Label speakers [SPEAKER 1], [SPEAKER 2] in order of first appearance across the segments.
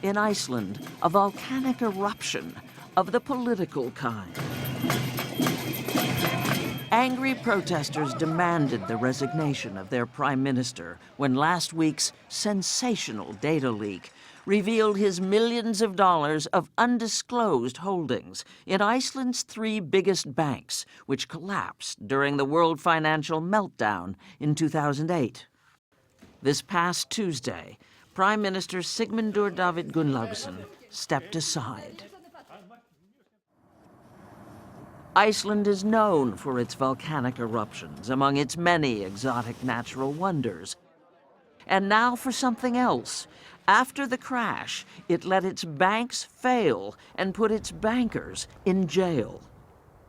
[SPEAKER 1] in Iceland, a volcanic eruption of the political kind. Angry protesters demanded the resignation of their prime minister when last week's sensational data leak revealed his millions of dollars of undisclosed holdings in Iceland's 3 biggest banks, which collapsed during the world financial meltdown in 2008. This past Tuesday, Prime Minister Sigmundur David Gunnlaugsson stepped aside. Iceland is known for its volcanic eruptions, among its many exotic natural wonders. And now for something else. After the crash, it let its banks fail and put its bankers in jail.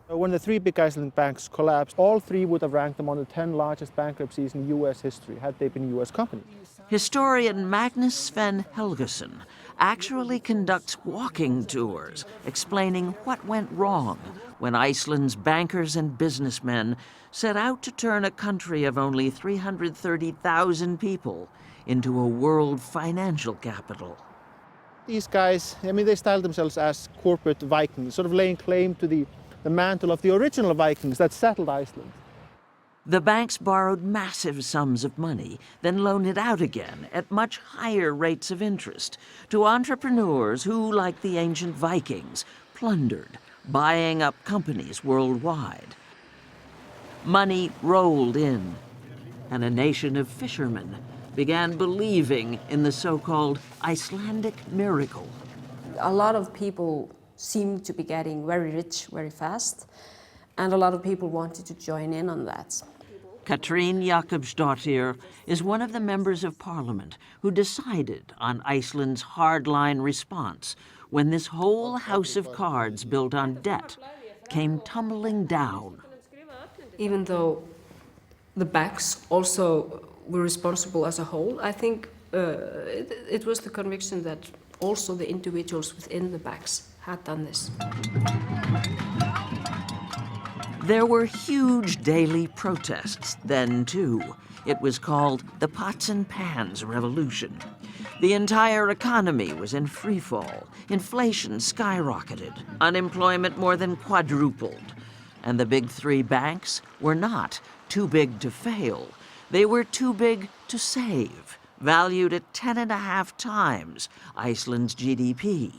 [SPEAKER 2] When the 3 big Icelandic banks collapsed, all 3 would have ranked among the 10 largest bankruptcies in U.S. history had they been U.S. companies.
[SPEAKER 1] Historian Magnus Sven Helgason actually conducts walking tours explaining what went wrong when Iceland's bankers and businessmen set out to turn a country of only 330,000 people into a world financial capital.
[SPEAKER 2] These guys, they styled themselves as corporate Vikings, sort of laying claim to the mantle of the original Vikings that settled Iceland.
[SPEAKER 1] The banks borrowed massive sums of money, then loaned it out again at much higher rates of interest to entrepreneurs who, like the ancient Vikings, plundered, buying up companies worldwide. Money rolled in, and a nation of fishermen began believing in the so-called Icelandic miracle.
[SPEAKER 3] A lot of people seemed to be getting very rich very fast, and a lot of people wanted to join in on that.
[SPEAKER 1] Katrín Jakobsdóttir is one of the members of parliament who decided on Iceland's hardline response when this whole house of cards built on debt came tumbling down.
[SPEAKER 3] Even though the banks also were responsible as a whole, I think it was the conviction that also the individuals within the banks had done this.
[SPEAKER 1] There were huge daily protests then, too. It was called the Pots and Pans Revolution. The entire economy was in free fall. Inflation skyrocketed. Unemployment more than quadrupled. And the big 3 banks were not too big to fail. They were too big to save, valued at 10.5 times Iceland's GDP.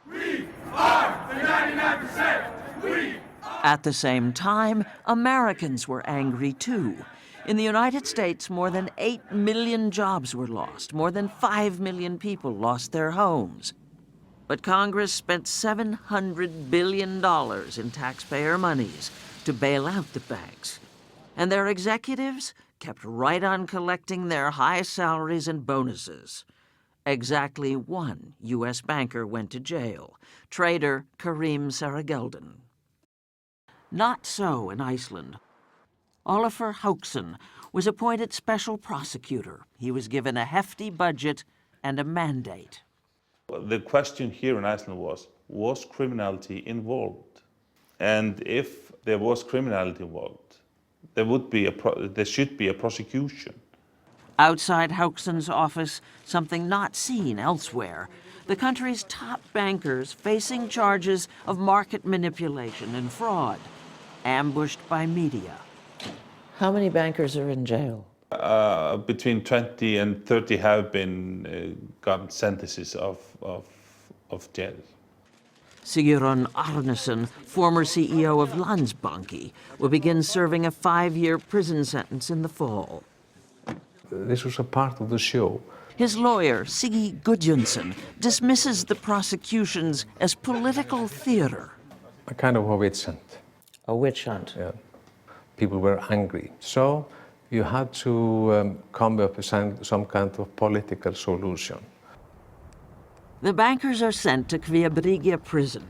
[SPEAKER 4] We are the 99%! We
[SPEAKER 1] At the same time, Americans were angry too. In the United States, more than 8 million jobs were lost. More than 5 million people lost their homes. But Congress spent $700 billion in taxpayer monies to bail out the banks. And their executives kept right on collecting their high salaries and bonuses. Exactly 1 U.S. banker went to jail, trader Karim Saragelden. Not so in Iceland. Olafur Hauksson was appointed special prosecutor. He was given a hefty budget and a mandate.
[SPEAKER 5] The question here in Iceland was criminality involved? And if there was criminality involved, there should be a prosecution.
[SPEAKER 1] Outside Hauksson's office, something not seen elsewhere. The country's top bankers facing charges of market manipulation and fraud, ambushed by media. How many bankers are in jail?
[SPEAKER 5] Between 20 and 30 have been gotten sentences of jail.
[SPEAKER 1] Sigurðsson Arnason, former CEO of Landsbanki, will begin serving a 5-year prison sentence in the fall.
[SPEAKER 6] This was a part of the show.
[SPEAKER 1] His lawyer, Siggi Gudjonsson, dismisses the prosecutions as political theater.
[SPEAKER 6] A kind of a witch hunt.
[SPEAKER 1] A witch hunt?
[SPEAKER 6] Yeah. People were angry. So you had to come up with some kind of political solution.
[SPEAKER 1] The bankers are sent to Kvíabryggja prison.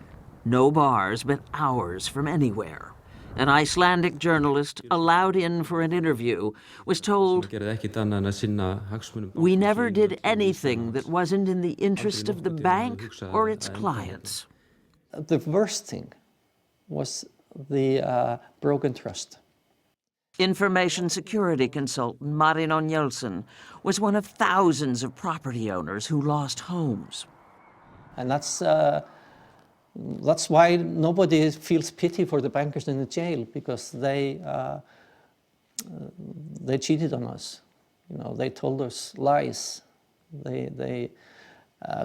[SPEAKER 1] No bars, but hours from anywhere. An Icelandic journalist, allowed in for an interview, was told, "We never did anything that wasn't in the interest of the bank or its clients."
[SPEAKER 7] The worst thing was the broken trust.
[SPEAKER 1] Information security consultant Marin Onjelsen was one of thousands of property owners who lost homes.
[SPEAKER 7] And that's why nobody feels pity for the bankers in the jail, because they cheated on us. You know, they told us lies. They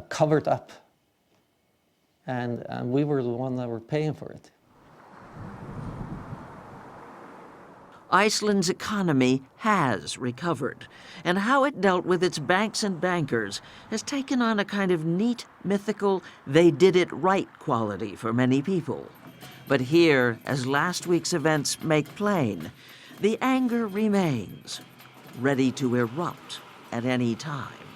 [SPEAKER 7] covered up, and we were the one that were paying for it.
[SPEAKER 1] Iceland's economy has recovered, and how it dealt with its banks and bankers has taken on a kind of neat, mythical, they did it right quality for many people. But here, as last week's events make plain, the anger remains, ready to erupt at any time.